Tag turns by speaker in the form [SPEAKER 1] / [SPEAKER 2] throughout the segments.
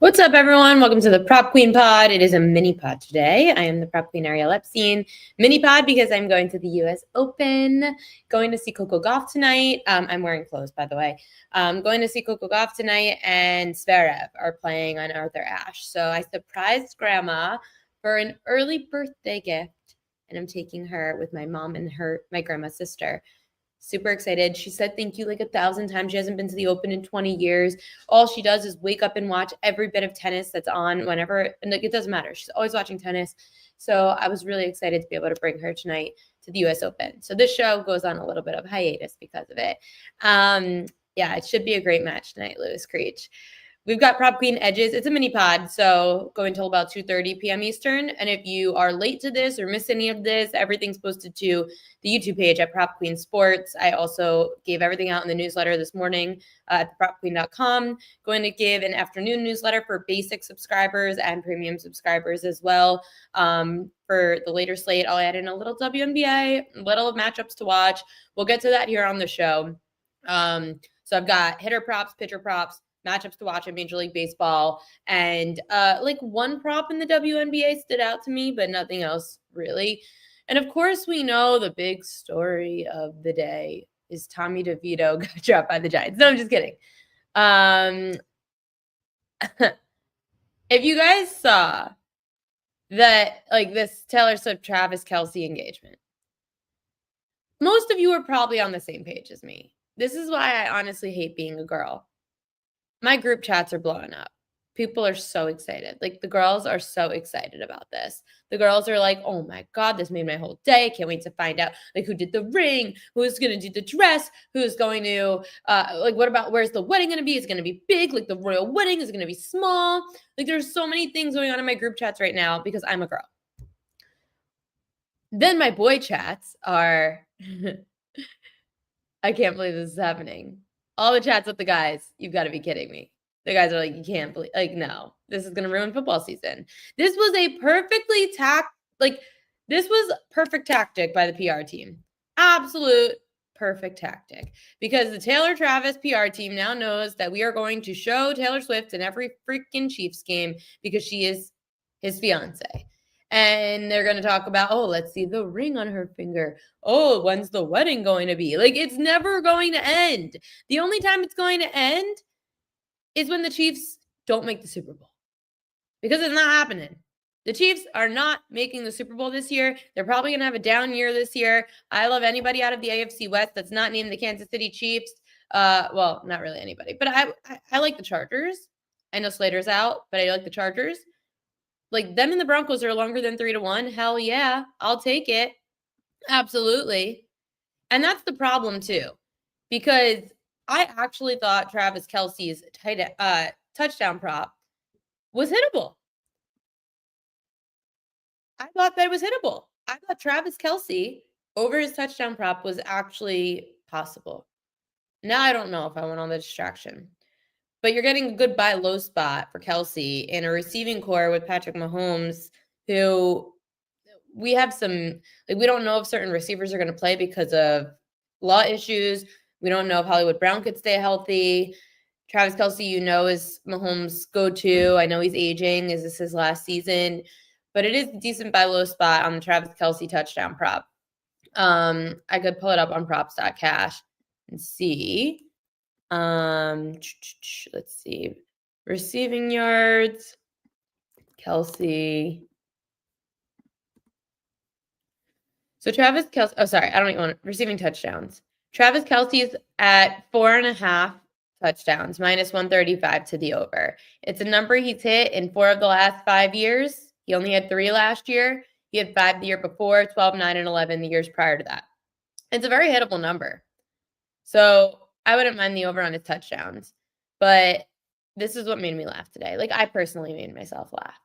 [SPEAKER 1] What's up, everyone? Welcome to the Prop Queen Pod. It is a mini pod today. I am the Prop Queen Ariel Epstein. Mini pod because I'm going to the U.S. Open, going to see Coco Gauff tonight. I'm wearing clothes, by the way. Going to see Coco Gauff tonight, and Zverev are playing on Arthur Ashe. So I surprised Grandma for an early birthday gift, and I'm taking her with my mom and my grandma's sister. Super excited. She said thank you like 1,000 times. She hasn't been to the Open in 20 years. All she does is wake up and watch every bit of tennis that's on whenever, and it doesn't matter. She's always watching tennis. So I was really excited to be able to bring her tonight to the U.S. Open. So this show goes on a little bit of hiatus because of it. Yeah, it should be a great match tonight, Lewis Creech. We've got Prop Queen Edges. It's a mini pod, so go until about 2:30 p.m. Eastern. And if you are late to this or miss any of this, everything's posted to the YouTube page at Prop Queen Sports. I also gave everything out in the newsletter this morning at propqueen.com. Going to give an afternoon newsletter for basic subscribers and premium subscribers as well. For the later slate, I'll add in a little WNBA, little matchups to watch. We'll get to that here on the show. So I've got hitter props, pitcher props, matchups to watch in Major League Baseball, and like one prop in the WNBA stood out to me, but nothing else really. And of course, we know the big story of the day is Tommy DeVito got dropped by the Giants. No, I'm just kidding. If you guys saw that, like this Taylor Swift Travis Kelce engagement, most of you are probably on the same page as me. This is why I honestly hate being a girl. My group chats are blowing up. People are so excited. Like the girls are so excited about this. The girls are like, oh my God, this made my whole day. Can't wait to find out like who did the ring, who's going to do the dress, who's going to, like what about, where's the wedding going to be? Is it going to be big? Like the royal wedding is going to be small. Like there's so many things going on in my group chats right now because I'm a girl. Then my boy chats are, I can't believe this is happening. All the chats with the guys, you've got to be kidding me. The guys are like, you can't believe, like, no, this is going to ruin football season. This was a this was perfect tactic by the PR team. Absolute perfect tactic. Because the Taylor Travis PR team now knows that we are going to show Taylor Swift in every freaking Chiefs game because she is his fiance. And they're going to talk about, oh, let's see the ring on her finger. Oh, when's the wedding going to be? Like, it's never going to end. The only time it's going to end is when the Chiefs don't make the Super Bowl. Because it's not happening. The Chiefs are not making the Super Bowl this year. They're probably going to have a down year this year. I love anybody out of the AFC West that's not named the Kansas City Chiefs. Well, not really anybody. But I like the Chargers. I know Slater's out, but I like the Chargers. Like them and the Broncos are longer than 3-1. Hell yeah, I'll take it. Absolutely. And that's the problem too, because I actually thought Travis Kelce's touchdown prop was hittable. I thought that it was hittable. I thought Travis Kelce over his touchdown prop was actually possible. Now I don't know if I went on the distraction. But you're getting a good buy low spot for Kelce in a receiving core with Patrick Mahomes, who we have some, like, we don't know if certain receivers are going to play because of law issues. We don't know if Hollywood Brown could stay healthy. Travis Kelce, is Mahomes' go-to. I know he's aging. Is this his last season? But it is a decent buy low spot on the Travis Kelce touchdown prop. I could pull it up on props.cash and see. Let's see. Receiving yards. Kelce. So Travis Kelce. Oh, sorry. I don't even want receiving touchdowns. Travis Kelce's at 4.5 touchdowns, minus 135 to the over. It's a number he's hit in 4 of the last 5 years. He only had 3 last year. He had 5 the year before, 12, 9, and 11 the years prior to that. It's a very hittable number. So I wouldn't mind the over on his touchdowns, but this is what made me laugh today. Like, I personally made myself laugh.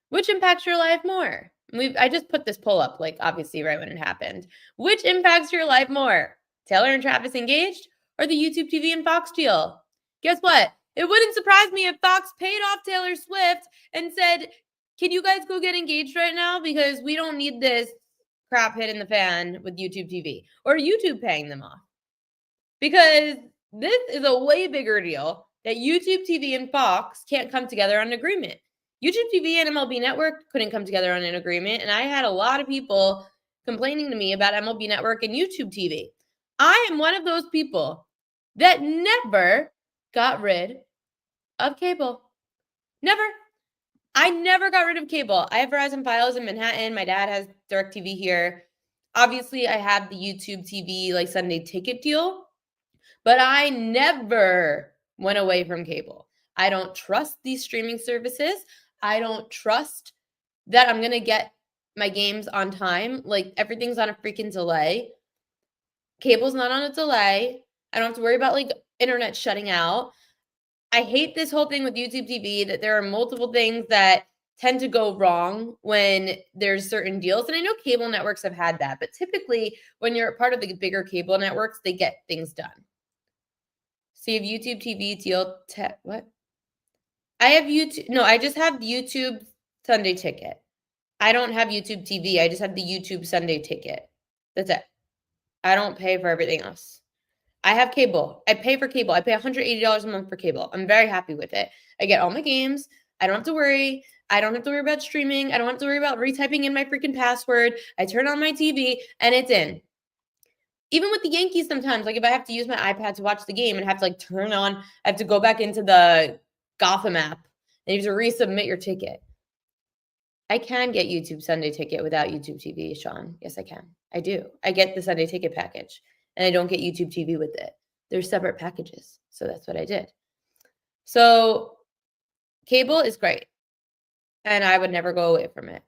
[SPEAKER 1] Which impacts your life more? I just put this poll up, like, obviously right when it happened. Which impacts your life more? Taylor and Travis engaged or the YouTube TV and Fox deal? Guess what? It wouldn't surprise me if Fox paid off Taylor Swift and said, can you guys go get engaged right now? Because we don't need this crap hit in the fan with YouTube TV. Or YouTube paying them off. Because this is a way bigger deal that YouTube TV and Fox can't come together on an agreement. YouTube TV and MLB Network couldn't come together on an agreement, and I had a lot of people complaining to me about MLB Network and YouTube TV. I am one of those people that never got rid of cable. Never. I never got rid of cable. I have Verizon Fios in Manhattan. My dad has DirecTV here. Obviously, I have the YouTube TV like Sunday Ticket deal, but I never went away from cable. I don't trust these streaming services. I don't trust that I'm going to get my games on time. Like, everything's on a freaking delay. Cable's not on a delay. I don't have to worry about like internet shutting out. I hate this whole thing with YouTube TV that there are multiple things that tend to go wrong when there's certain deals. And I know cable networks have had that, but typically when you're a part of the bigger cable networks, they get things done. So you have YouTube TV deal, what? I have YouTube, no, I just have YouTube Sunday Ticket. I don't have YouTube TV. I just have the YouTube Sunday Ticket. That's it. I don't pay for everything else. I have cable. I pay for cable. I pay $180 a month for cable. I'm very happy with it. I get all my games. I don't have to worry. I don't have to worry about streaming. I don't have to worry about retyping in my freaking password. I turn on my TV and it's in. Even with the Yankees sometimes, like if I have to use my iPad to watch the game and have to like turn on, I have to go back into the Gotham app and you have to resubmit your ticket. I can get YouTube Sunday Ticket without YouTube TV, Sean. Yes, I can. I do. I get the Sunday Ticket package. And I don't get YouTube TV with it. They're separate packages. So that's what I did. So cable is great. And I would never go away from it.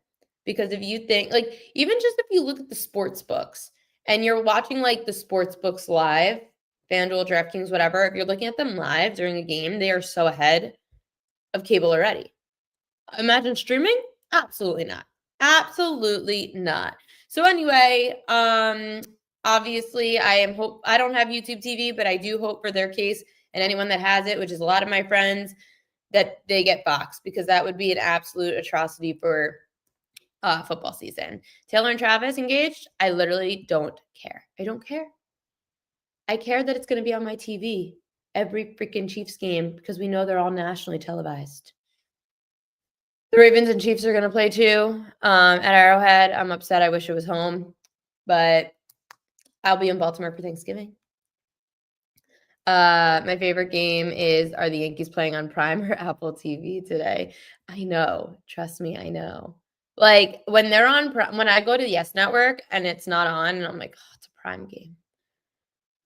[SPEAKER 1] Because if you think, like, even just if you look at the sports books and you're watching like the sports books live, FanDuel, DraftKings, whatever, if you're looking at them live during a game, they are so ahead of cable already. Imagine streaming? Absolutely not. Absolutely not. So anyway, obviously, I don't have YouTube TV, but I do hope for their case and anyone that has it, which is a lot of my friends, that they get Fox, because that would be an absolute atrocity for football season. Taylor and Travis engaged? I literally don't care. I don't care. I care that it's going to be on my TV every freaking Chiefs game because we know they're all nationally televised. The Ravens and Chiefs are going to play too at Arrowhead. I'm upset. I wish it was home, but I'll be in Baltimore for Thanksgiving. My favorite game is, are the Yankees playing on Prime or Apple TV today? I know. Trust me, I know. Like when they're on, when I go to the Yes Network and it's not on, and I'm like, oh, it's a Prime game.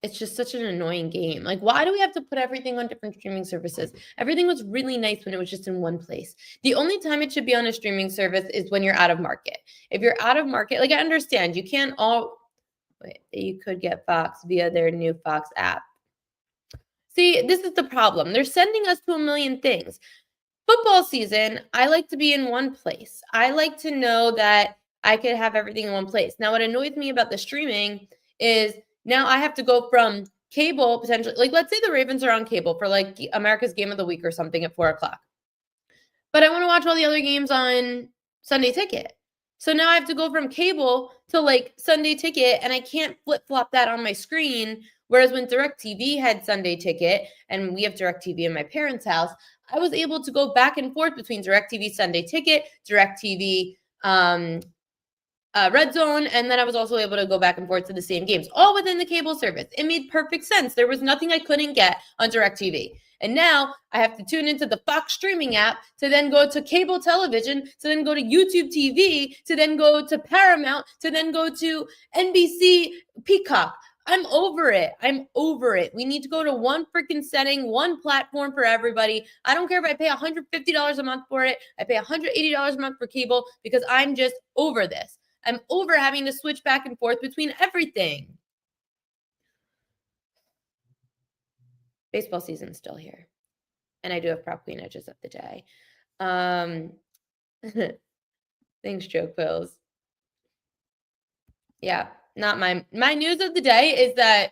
[SPEAKER 1] It's just such an annoying game. Like, why do we have to put everything on different streaming services? Everything was really nice when it was just in one place. The only time it should be on a streaming service is when you're out of market. If you're out of market, like I understand you can't you could get Fox via their new Fox app. See, this is the problem. They're sending us to a million things. Football season, I like to be in one place. I like to know that I could have everything in one place. Now, what annoys me about the streaming is now I have to go from cable potentially, like let's say the Ravens are on cable for like America's Game of the Week or something at 4:00. But I want to watch all the other games on Sunday Ticket. So now I have to go from cable to like Sunday Ticket, and I can't flip-flop that on my screen. Whereas when DirecTV had Sunday Ticket, and we have DirecTV in my parents' house, I was able to go back and forth between DirecTV Sunday Ticket, DirecTV Red Zone, and then I was also able to go back and forth to the same games, all within the cable service. It made perfect sense. There was nothing I couldn't get on DirecTV. And now I have to tune into the Fox streaming app to then go to cable television, to then go to YouTube TV, to then go to Paramount, to then go to NBC Peacock. I'm over it. I'm over it. We need to go to one freaking setting, one platform for everybody. I don't care if I pay $150 a month for it. I pay $180 a month for cable because I'm just over this. I'm over having to switch back and forth between everything. Baseball season's still here. And I do have prop queen edges of the day. Thanks, Joke Pills. Yeah, not my news of the day is that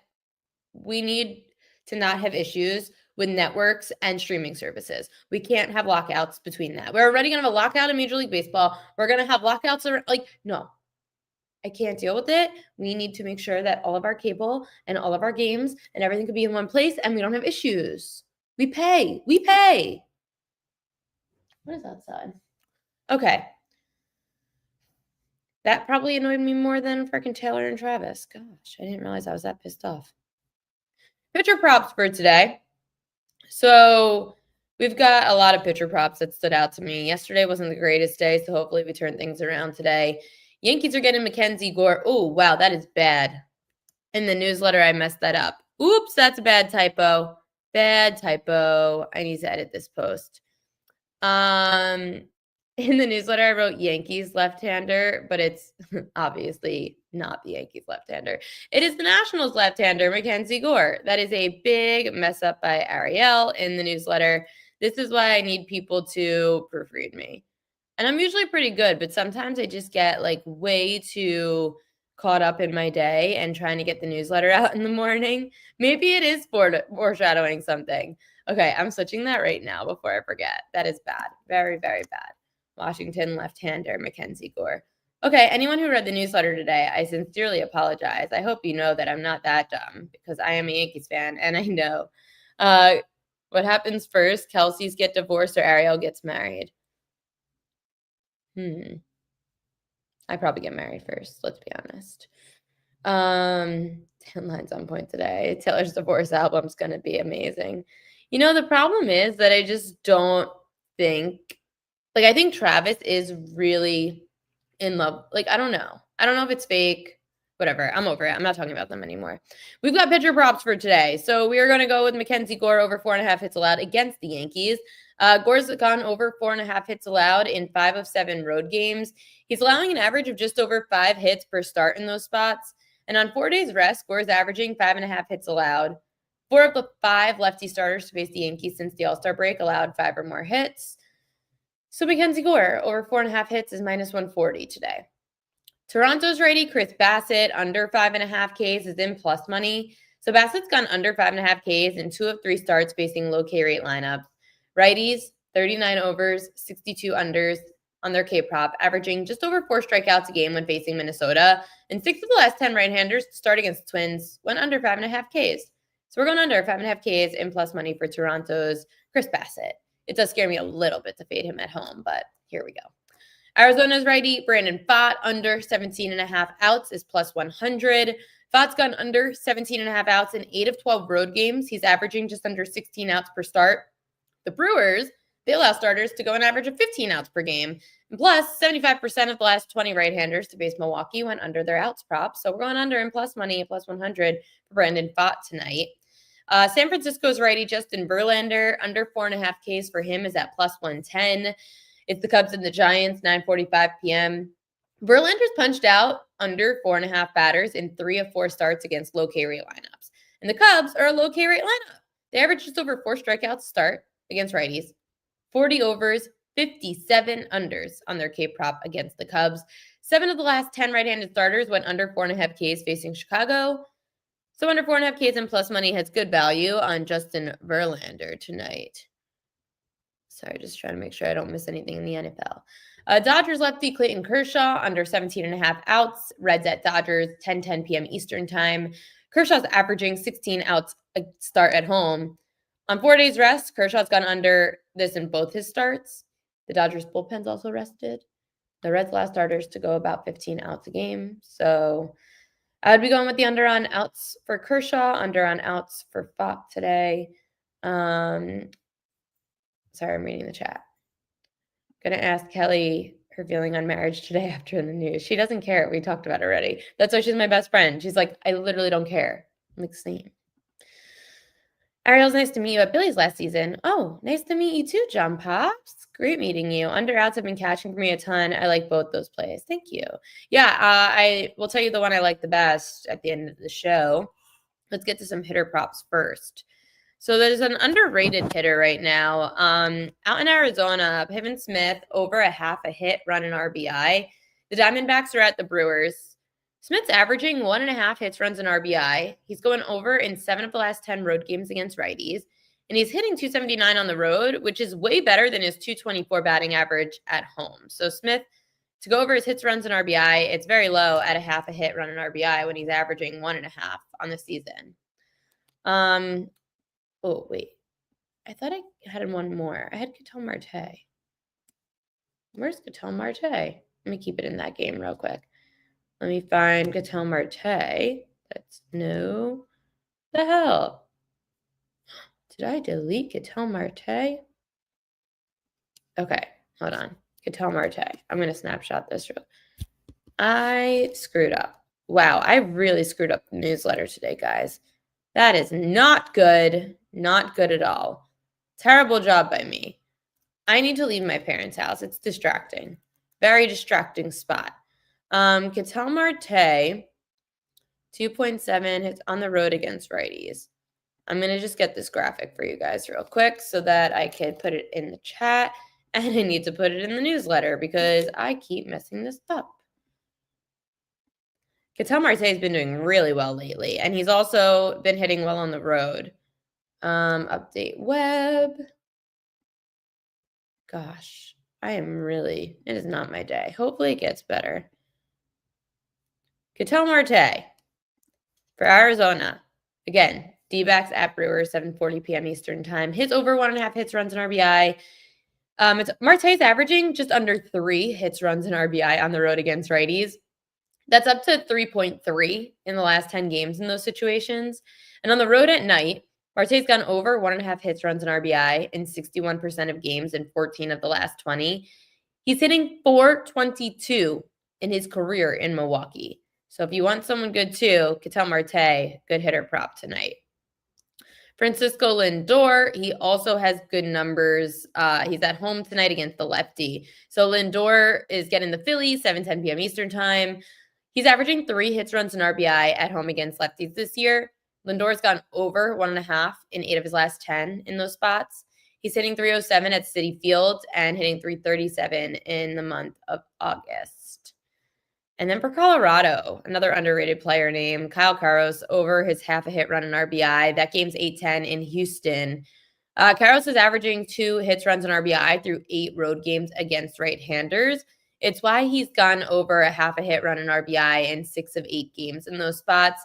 [SPEAKER 1] we need to not have issues with networks and streaming services. We can't have lockouts between that. We're already going to have a lockout in Major League Baseball. We're going to have lockouts no. I can't deal with it. We need to make sure that all of our cable and all of our games and everything could be in one place and we don't have issues. We pay. We pay. What is outside? Okay. That probably annoyed me more than freaking Taylor and Travis. Gosh, I didn't realize I was that pissed off. Pitcher props for today. So we've got a lot of pitcher props that stood out to me. Yesterday wasn't the greatest day, so hopefully we turn things around today. Yankees are getting Mackenzie Gore. Oh, wow, that is bad. In the newsletter, I messed that up. Oops, that's a bad typo. Bad typo. I need to edit this post. In the newsletter, I wrote Yankees left-hander, but it's obviously not the Yankees left-hander. It is the Nationals left-hander, Mackenzie Gore. That is a big mess up by Ariel in the newsletter. This is why I need people to proofread me. And I'm usually pretty good, but sometimes I just get like way too caught up in my day and trying to get the newsletter out in the morning. Maybe it is foreshadowing something. Okay, I'm switching that right now before I forget. That is bad. Very, very bad. Washington left-hander, Mackenzie Gore. Okay, anyone who read the newsletter today, I sincerely apologize. I hope you know that I'm not that dumb because I am a Yankees fan and I know. What happens first? Kelce's get divorced or Ariel gets married? I probably get married first, let's be honest. 10 lines on point today. Taylor's divorce album's going to be amazing. You know, the problem is that I just don't think, like, I think Travis is really in love. Like, I don't know. I don't know if it's fake. Whatever. I'm over it. I'm not talking about them anymore. We've got pitcher props for today. So we are going to go with Mackenzie Gore over 4.5 hits allowed against the Yankees. Gore's gone over 4.5 hits allowed in 5 of 7 road games. He's allowing an average of just over 5 hits per start in those spots. And on 4 days rest, Gore's averaging 5.5 hits allowed. 4 of the 5 lefty starters to face the Yankees since the All-Star break allowed 5 or more hits. So Mackenzie Gore over 4.5 hits is minus 140 today. Toronto's righty Chris Bassett under 5.5 Ks is in plus money. So Bassett's gone under 5.5 Ks in 2 of 3 starts facing low K rate lineups. Righties, 39 overs, 62 unders on their K prop, averaging just over 4 strikeouts a game when facing Minnesota. And 6 of the last 10 right-handers to start against the Twins went under 5.5 Ks. So we're going under 5.5 Ks in plus money for Toronto's Chris Bassett. It does scare me a little bit to fade him at home, but here we go. Arizona's righty, Brandon Pfaadt, under 17.5 outs is plus 100. Pfaadt's gone under 17.5 outs in 8 of 12 road games. He's averaging just under 16 outs per start. The Brewers, they allow starters to go an average of 15 outs per game. And plus, 75% of the last 20 right-handers to face Milwaukee went under their outs prop. So we're going under in plus money, plus 100 for Brandon Pfaadt tonight. San Francisco's righty, Justin Verlander, under 4.5 Ks for him is at plus 110. It's the Cubs and the Giants, 9:45 p.m. Verlander's punched out under 4.5 batters in 3 of 4 starts against low K rate lineups. And the Cubs are a low K rate lineup. They average just over 4 strikeouts start against righties, 40 overs, 57 unders on their K prop against the Cubs. 7 of the last 10 right-handed starters went under 4.5 Ks facing Chicago. So under 4.5 Ks and plus money has good value on Justin Verlander tonight. Sorry, just trying to make sure I don't miss anything in the NFL. Dodgers lefty Clayton Kershaw, under 17.5 outs. Reds at Dodgers, 10:10 p.m. Eastern time. Kershaw's averaging 16 outs a start at home. On 4 days rest, Kershaw's gone under this in both his starts. The Dodgers bullpen's also rested. The Reds last starters to go about 15 outs a game. So I would be going with the under on outs for Kershaw, under on outs for Pfaadt today. Sorry, I'm reading the chat. Going to ask Kelly her feeling on marriage today after the news. She doesn't care. We talked about it already. That's why she's my best friend. She's like, I literally don't care. I'm like, same. Ariel's nice to meet you at Billy's last season. Oh, nice to meet you too, John Pops. Great meeting you. Under outs have been catching for me a ton. I like both those plays. Thank you. Yeah, I will tell you the one I like the best at the end of the show. Let's get to some hitter props first. So there's an underrated hitter right now. Out in Arizona, Pivot Smith, over a half a hit, run an RBI. The Diamondbacks are at the Brewers. Smith's averaging 1.5 hits, runs, and RBI. He's going over in 7 of the last 10 road games against righties. And he's hitting 279 on the road, which is way better than his 224 batting average at home. So Smith, to go over his hits, runs, and RBI, it's very low at a half a hit, run, and RBI when he's averaging 1.5 on the season. Oh, wait. I thought I had one more. I had Ketel Marte. Where's Ketel Marte? Let me keep it in that game real quick. Let me find Ketel Marte. That's no. The hell? Did I delete Ketel Marte? Okay, hold on. Ketel Marte. I'm going to snapshot this real. I screwed up. Wow, I really screwed up the newsletter today, guys. That is not good. Not good at all. Terrible job by me. I need to leave my parents' house. It's distracting. Very distracting spot. Ketel Marte, 2.7 hits on the road against righties. I'm going to just get this graphic for you guys real quick so that I can put it in the chat. And I need to put it in the newsletter because I keep messing this up. Ketel Marte has been doing really well lately, and he's also been hitting well on the road. Update web. Gosh, it is not my day. Hopefully it gets better. Ketel Marte for Arizona. Again, D-backs at Brewers, 7:40 p.m. Eastern time. His over 1.5 hits, runs, and RBI. Marte's averaging just under 3 hits, runs, and RBI on the road against righties. That's up to 3.3 in the last 10 games in those situations. And on the road at night, Marte's gone over 1.5 hits, runs, and RBI in 61% of games in 14 of the last 20. He's hitting .422 in his career in Milwaukee. So if you want someone good too, Ketel Marte, good hitter prop tonight. Francisco Lindor, he also has good numbers. He's at home tonight against the lefty. So Lindor is getting the Phillies, 7:10 p.m. Eastern time. He's averaging 3 hits, runs, and RBI at home against lefties this year. Lindor's gone over 1.5 in 8 of his last 10 in those spots. He's hitting .307 at Citi Field and hitting .337 in the month of August. And then for Colorado, another underrated player named Kyle Karros, over his half a hit, run, and RBI. That game's 8:10 in Houston. Karros is averaging 2 hits, runs, and RBI through 8 road games against right-handers. It's why he's gone over a half a hit, run, and RBI in 6 of 8 games in those spots.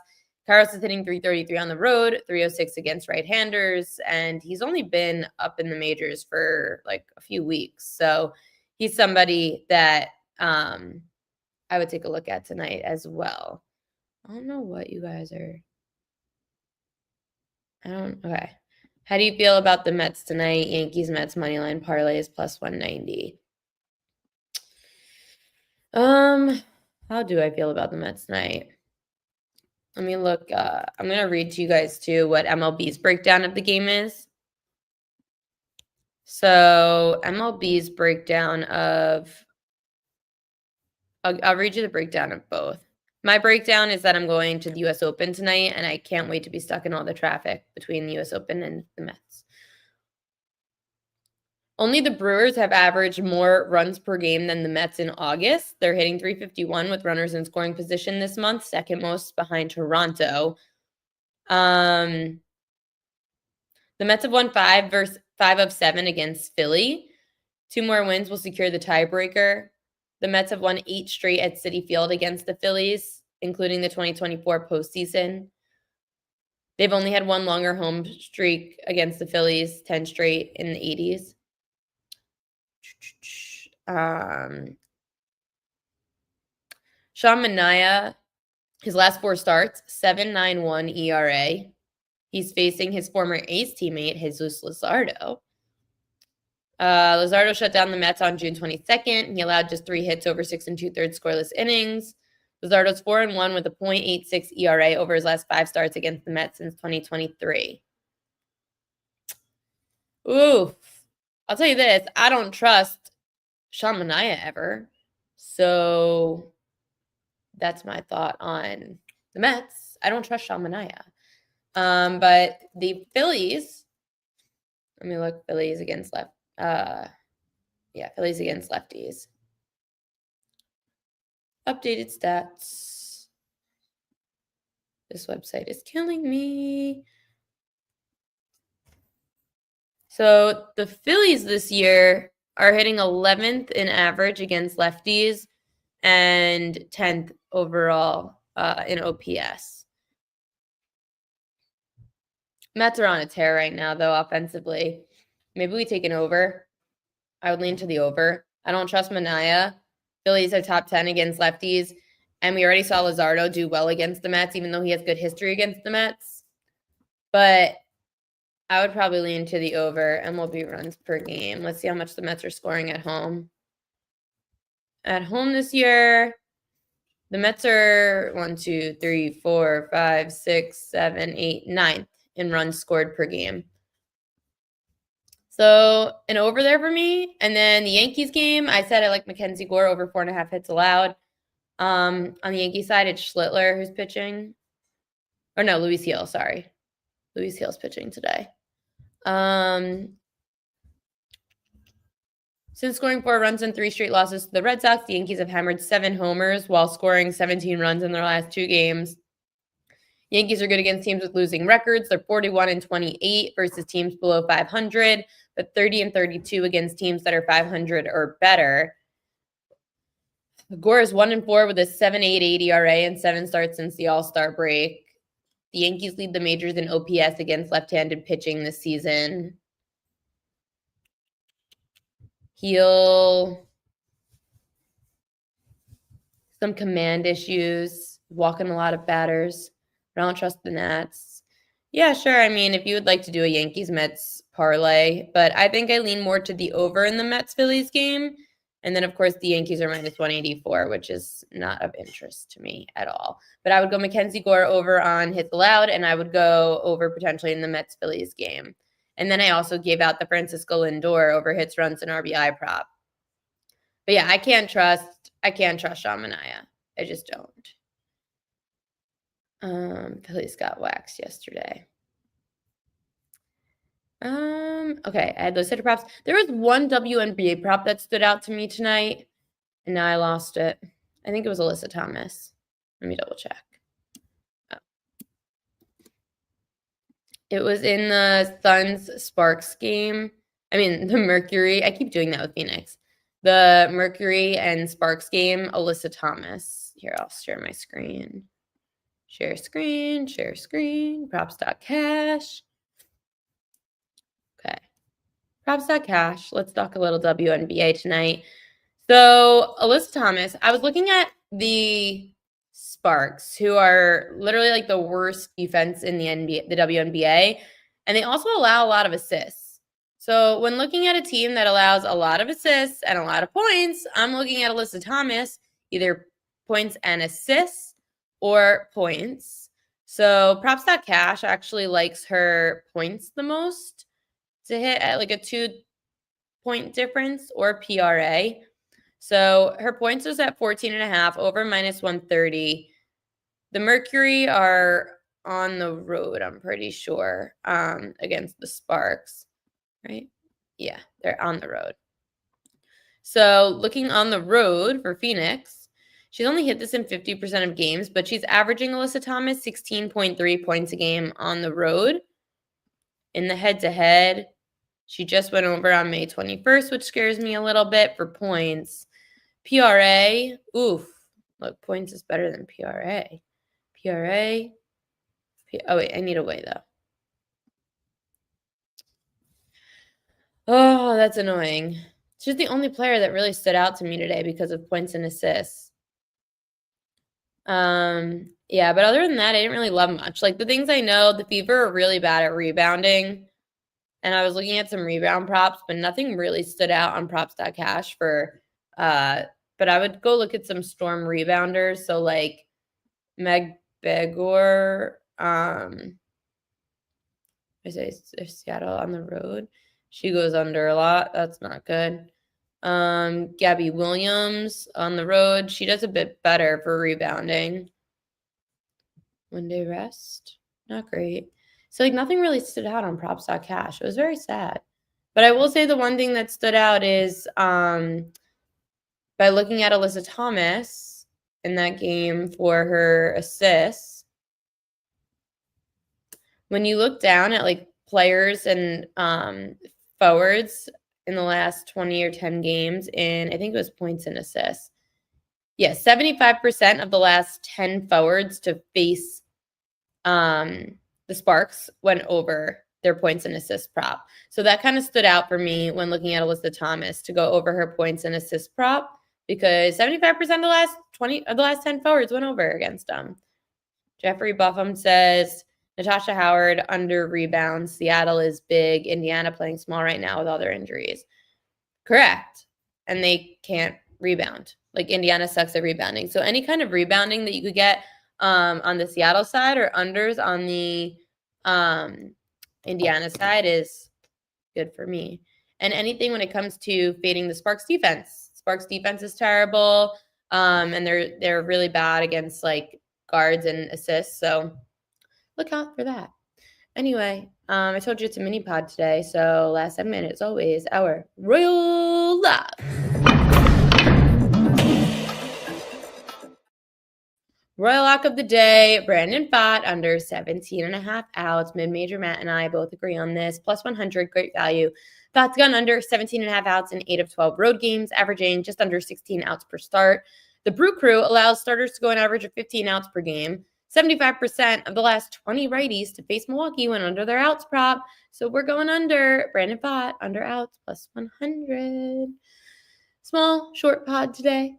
[SPEAKER 1] Karros is hitting .333 on the road, .306 against right-handers, and he's only been up in the majors for like a few weeks. So he's somebody that I would take a look at tonight as well. I don't know what you guys are. Okay. How do you feel about the Mets tonight? Yankees, Mets, moneyline parlays plus 190. How do I feel about the Mets tonight? Let me look. I'm going to read to you guys too what MLB's breakdown of the game is. So MLB's breakdown of, I'll read you the breakdown of both. My breakdown is that I'm going to the U.S. Open tonight, and I can't wait to be stuck in all the traffic between the U.S. Open and the Mets. Only the Brewers have averaged more runs per game than the Mets in August. They're hitting .351 with runners in scoring position this month, second most behind Toronto. The Mets have won 5 of 7 against Philly. 2 more wins will secure the tiebreaker. The Mets have won 8 straight at Citi Field against the Phillies, including the 2024 postseason. They've only had 1 longer home streak against the Phillies, 10 straight in the 80s. Sean Manaea, his last 4 starts, 7.91 ERA. He's facing his former A's teammate, Jesus Luzardo. Luzardo shut down the Mets on June 22nd. He allowed just 3 hits over 6 2/3 scoreless innings. Luzardo's 4-1 with a .86 ERA over his last 5 starts against the Mets since 2023. Ooh, I'll tell you this. I don't trust Sean Manaea ever. So that's my thought on the Mets. I don't trust Sean Manaea. But the Phillies, let me look. Phillies against Phillies against lefties. Updated stats. This website is killing me. So the Phillies this year are hitting 11th in average against lefties and 10th overall in OPS. Mets are on a tear right now, though, offensively. Maybe we take an over. I would lean to the over. I don't trust Manaea. Phillies are top 10 against lefties. And we already saw Luzardo do well against the Mets, even though he has good history against the Mets. But I would probably lean to the over, and we'll be runs per game. Let's see how much the Mets are scoring at home. At home this year, the Mets are 1, 2, 3, 4, 5, 6, 7, 8, 9th in runs scored per game. So an over there for me. And then the Yankees game, I said I like Mackenzie Gore over 4.5 hits allowed. On the Yankee side, it's Schlittler who's pitching. Or no, Luis Hill, sorry. Luis Hill's pitching today. Since scoring 4 runs in 3 straight losses to the Red Sox, the Yankees have hammered 7 homers while scoring 17 runs in their last 2 games. Yankees are good against teams with losing records. They're 41-28 versus teams below 500, but 30-32 against teams that are 500 or better. Gore is 1-4 with a 7.88 ERA and 7 starts since the All-Star break. The Yankees lead the majors in OPS against left-handed pitching this season. Heel, some command issues, walking a lot of batters. I don't trust the Nats. Yeah, sure. I mean, if you would like to do a Yankees-Mets parlay, but I think I lean more to the over in the Mets-Phillies game. And then, of course, the Yankees are minus 184, which is not of interest to me at all. But I would go Mackenzie Gore over on hits allowed, and I would go over potentially in the Mets-Phillies game. And then I also gave out the Francisco Lindor over hits, runs, and RBI prop. But yeah, I can't trust Sean Manaea. I just don't. Phillies got waxed yesterday. Okay, I had those hitter props. There was one WNBA prop that stood out to me tonight, and now I lost it. I think it was Alyssa Thomas. Let me double check. Oh. It was in the Suns-Sparks game. I mean, the Mercury. I keep doing that with Phoenix. The Mercury and Sparks game, Alyssa Thomas. Here, I'll share my screen. Share screen, props.cash. Okay. Props.cash. Let's talk a little WNBA tonight. So, Alyssa Thomas, I was looking at the Sparks, who are literally like the worst defense in the NBA, the WNBA, and they also allow a lot of assists. So, when looking at a team that allows a lot of assists and a lot of points, I'm looking at Alyssa Thomas, either points and assists or points. So props.cash actually likes her points the most to hit at like a 2-point difference or PRA. So her points is at 14.5 over minus 130. The Mercury are on the road, I'm pretty sure, against the Sparks, right? Yeah, they're on the road. So looking on the road for Phoenix, she's only hit this in 50% of games, but she's averaging, Alyssa Thomas, 16.3 points a game on the road. In the head-to-head, she just went over on May 21st, which scares me a little bit for points. PRA, oof. Look, points is better than PRA. Oh, wait, I need a way, though. Oh, that's annoying. She's the only player that really stood out to me today because of points and assists. Yeah, but other than that, I didn't really love much. Like the things I know, the Fever are really bad at rebounding. And I was looking at some rebound props, but nothing really stood out on props.cash for but I would go look at some Storm rebounders. So like Meg Begor, Seattle on the road. She goes under a lot. That's not good. Gabby Williams on the road. She does a bit better for rebounding. One day rest. Not great. So like nothing really stood out on props.cash. It was very sad. But I will say the one thing that stood out is by looking at Alyssa Thomas in that game for her assists. When you look down at like players and forwards in the last 20 or 10 games in, I think it was points and assists. Yeah, 75% of the last 10 forwards to face the Sparks went over their points and assist prop. So that kind of stood out for me when looking at Alyssa Thomas to go over her points and assist prop, because 75% of the last 10 forwards went over against them. Jeffrey Buffum says Natasha Howard under rebounds. Seattle is big. Indiana playing small right now with all their injuries. Correct. And they can't rebound. Like, Indiana sucks at rebounding. So any kind of rebounding that you could get on the Seattle side or unders on the Indiana side is good for me. And anything when it comes to fading the Sparks defense. Sparks defense is terrible. And they're really bad against like guards and assists. So look out for that. Anyway, I told you it's a mini pod today. So last segment, as always, our Royal Love. Royal Lock of the day, Brandon Pfaadt under 17.5 outs. Mid-major Matt and I both agree on this. Plus 100, great value. Pfaadt's gone under 17.5 outs in 8 of 12 road games, averaging just under 16 outs per start. The Brew Crew allows starters to go an average of 15 outs per game. 75% of the last 20 righties to face Milwaukee went under their outs prop. So we're going under Brandon Pfaadt, under outs, plus 100. Small, short pod today.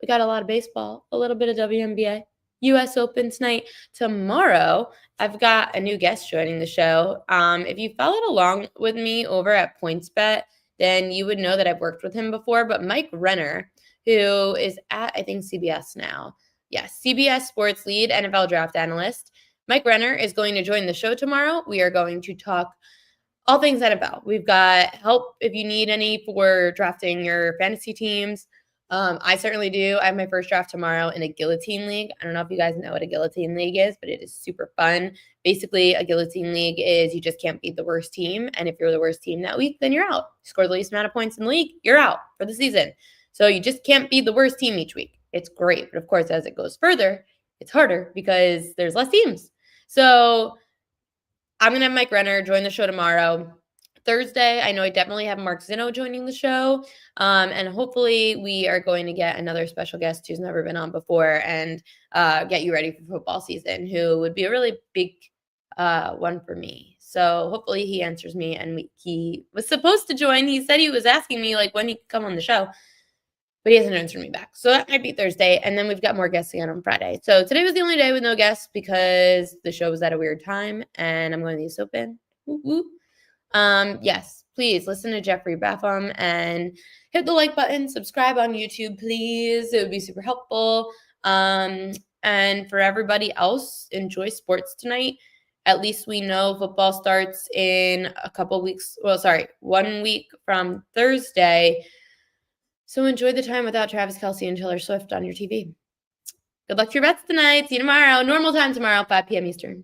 [SPEAKER 1] We got a lot of baseball, a little bit of WNBA, U.S. Open tonight. Tomorrow, I've got a new guest joining the show. If you followed along with me over at PointsBet, then you would know that I've worked with him before. But Mike Renner, who is at, I think, CBS now. Yes, CBS Sports lead NFL draft analyst. Mike Renner is going to join the show tomorrow. We are going to talk all things NFL. We've got help if you need any for drafting your fantasy teams. I certainly do. I have my first draft tomorrow in a guillotine league. I don't know if you guys know what a guillotine league is, but it is super fun. Basically, a guillotine league is you just can't beat the worst team. And if you're the worst team that week, then you're out. You score the least amount of points in the league, you're out for the season. So you just can't be the worst team each week. It's great. But of course, as it goes further, it's harder because there's less teams. So I'm going to have Mike Renner join the show tomorrow. Thursday, I know I definitely have Mark Zinno joining the show. And hopefully we are going to get another special guest who's never been on before and get you ready for football season, who would be a really big one for me. So hopefully he answers me. And he was supposed to join. He said he was asking me like when he could come on the show, but he hasn't answered me back. So that might be Thursday. And then we've got more guests again on Friday. So today was the only day with no guests because the show was at a weird time and I'm going to the US Open. Woo-woo. Yes, please listen to Jeffrey Buffum and hit the like button, subscribe on YouTube, please. It would be super helpful. And for everybody else, enjoy sports tonight. At least we know football starts in a couple weeks. Well, sorry, 1 week from Thursday. So enjoy the time without Travis Kelce and Taylor Swift on your TV. Good luck to your bets tonight. See you tomorrow. Normal time tomorrow, 5 p.m. Eastern.